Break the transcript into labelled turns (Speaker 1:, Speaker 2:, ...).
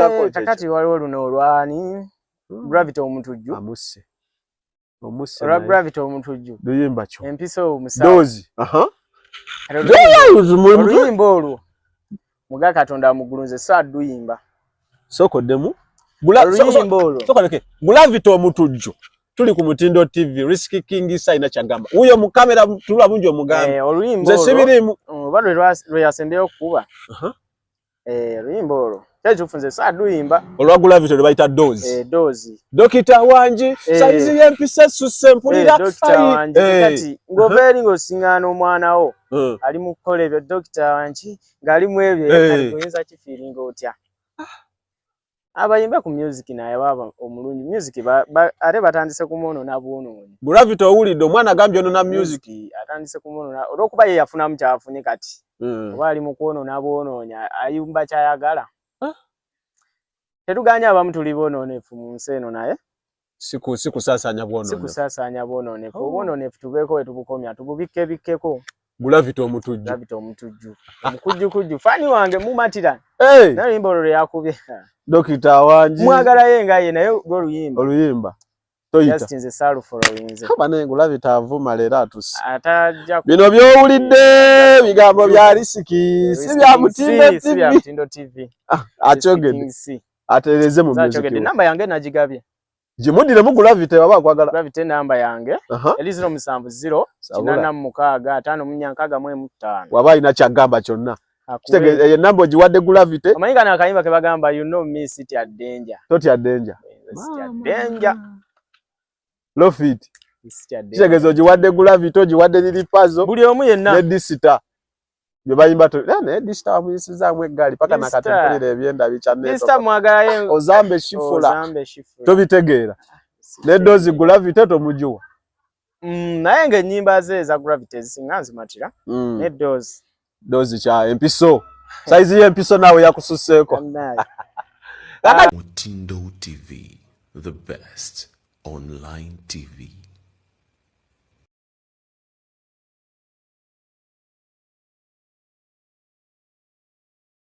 Speaker 1: Kyako
Speaker 2: kakati waliwo luno olwani Gravity omutujju.
Speaker 1: Omusse
Speaker 2: Gravity omutujju.
Speaker 1: Luyimba kyo.
Speaker 2: Empiso omusawo.
Speaker 1: Dozi.
Speaker 2: Oluyimba olwo. Muga Katonda amugulunze sadduyimba.
Speaker 1: Sokoddemu.
Speaker 2: Oluyimba olwo.
Speaker 1: Sokoleke. Gravity omutujju. Tuli ku Mutindo TV, Risky King Saina Chagamba. Uyo mu kamera tula bunjo mugamba.
Speaker 2: Oluyimba olwo.
Speaker 1: Nze sibirimu.
Speaker 2: Bado lwe yasembeyo kuba. Oluyimba olwo. Tufunze sadduyimba.
Speaker 1: Olwa Gravity lwe bayita Dozi.
Speaker 2: Dozi.
Speaker 1: Dokita Wanji, saizi y'empisa susse mpulira.
Speaker 2: Dokita Wanji kati ngobeeri ng'osingana omwana wo. Ali mu kukola ebyo Dokita Wanji ng'ali mu ebyo kati kuyinza kifiiringa otya. Abayimba ku music naye baba omulungi music ate batandise kumwonoona bwonoonyi.
Speaker 1: Gravity owulidde omwana agambye ono na music
Speaker 2: atandise kumwonoona olw'okuba ye yafunamu kyafunye kati. Oba ali mu kwonoona bwonoonya ayumba kyayagala. Tetuganya abamu tuli boonoonefu mu nsi eno naye
Speaker 1: sikusaasaanya bwonoonefu.
Speaker 2: Sikusaasaanya bwonoonefu. Obwonoonefu tubeeko we tubukomya tububikkeko.
Speaker 1: Gravity omutujju.
Speaker 2: Gravity omutujju. Omukujjukujju. Fani wange mumatira. Naye oluyimba olwo yakubye.
Speaker 1: Dokita Wanji.
Speaker 2: Mwagala ye nga ye naye oluyimba.
Speaker 1: Oluyimba. Toyita.
Speaker 2: Just nze Salufo oyinze.
Speaker 1: Kaba ne Gravity avuma leero atusi.
Speaker 2: Atajja.
Speaker 1: Bino byowulidde bigambo bya Risky. Si bya Mutindo TV. Akyogedde. Atereze mu music.
Speaker 2: Akyogedde namba yange nagigabye.
Speaker 1: Jimudire mu Gravity baba kwagala.
Speaker 2: Gravity namba yange. Eli 070 856
Speaker 1: Waba ina kyagamba kyonna. Kitegeze ye namba ogiwadde Gravity.
Speaker 2: Amanyika na kayimba ke bagamba you know me city at danger.
Speaker 1: Toti at danger.
Speaker 2: City at danger.
Speaker 1: Low fit. Kitegeze ogiwadde Gravity ogiwadde Lilipazo.
Speaker 2: Buli omu yenna.
Speaker 1: Ne disita. Bye bayimba to. Ne disita amuyisizaamu eggali paka nakatempulira ebyenda bikyane.
Speaker 2: Disita mwagala ye.
Speaker 1: Ozambe shifula. Tobitegeera. Ne Dozi Gravity tomujuwa.
Speaker 2: Naye ng'ennyimba ze za Gravity zisinga nzimatira. Ne Dozi
Speaker 1: kya empiso. Saizi y'empiso nawe yakususseeko.
Speaker 3: Mutindo TV, the best online TV.